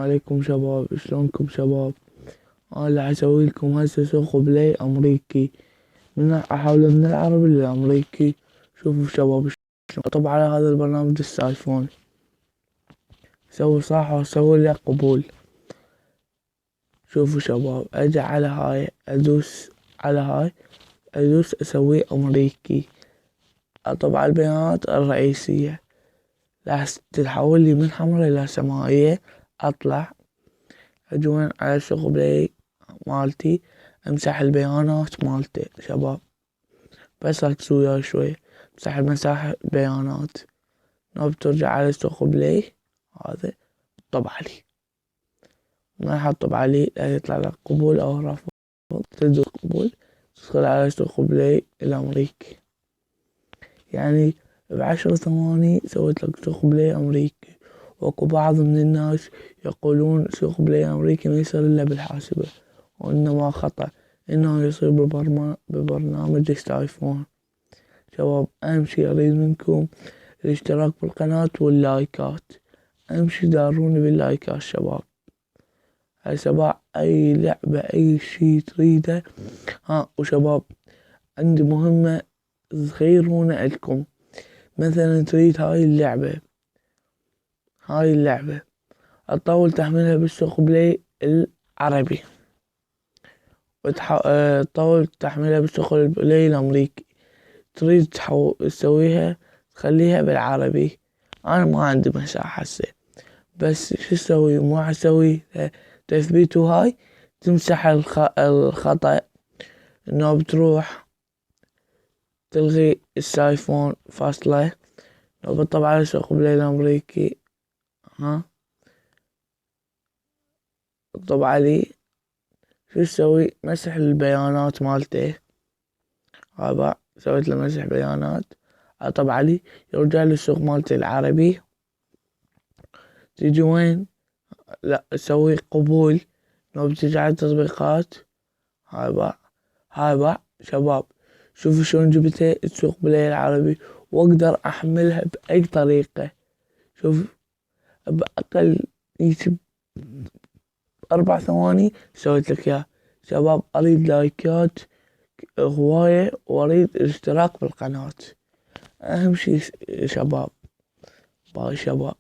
عليكم شباب، شلونكم شباب؟ انا اللي حسوي لكم هسه سوق بلاي امريكي احول من العربي للامريكي. شوفوا شباب شلون اطب على هذا البرنامج السايفون، سوي صح وسوي لي قبول. شوفوا شباب، اجي على هاي ادوس على هاي، ادوس اسوي امريكي، اطب على البيانات الرئيسية، راح تتحول لي من حمراء الى سماوية. اطلع اجي وين على سوق بلاي مالتي، امسح البيانات مالته شباب، بس ركزوا وياي شوي. مساحة البيانات، نوب ترجع على سوق بلاي هذا، طب عليه، ما راح اطب عليه لا يطلع لك قبول او رفض. تدوس قبول، تدخل على سوق بلاي الامريكي، يعني ب10 ثواني سويت لك سوق بلاي امريكي. واكو بعض من الناس يقولون سوق بلاي امريكي ما يصير الا بالحاسبة، وانما خطأ، انه يصير ببرنامج السايفون. شباب اهم شي اريد منكم الاشتراك بالقناة واللايكات، اهم شي داروني باللايكات شباب. هسه اي لعبة اي شي تريده. وشباب عندي مهمة صغيرونة الكم، مثلا تريد هاي اللعبة تطول تحملها بالسوق بلاي العربي، تطول تحملها بالسوق بلاي الامريكي، تريد تسويها تخليها بالعربي. انا ما عندي مساحة هسه، بس شو اسوي؟ ما اسوي تثبيت هاي، تمسح الخطأ، انه بتروح تلغي السايفون فاصلة، لو بطبع على سوق بلاي الامريكي طبع علي. شو اسوي؟ مسح البيانات مالته، هذا سويت له مسح بيانات، اطبع علي يرجع لي السوق مالته العربي. تيجي وين؟ لا اسوي قبول، لو بتيجي على التطبيقات هاي شباب، شوفوا شلون جبتها السوق بلاي العربي، واقدر احملها باي طريقة. شوف باقل 4 ثواني سويت لك اياه. شباب اريد لايكات هواية، واريد الاشتراك بالقناة، اهم شي شباب. باي شباب.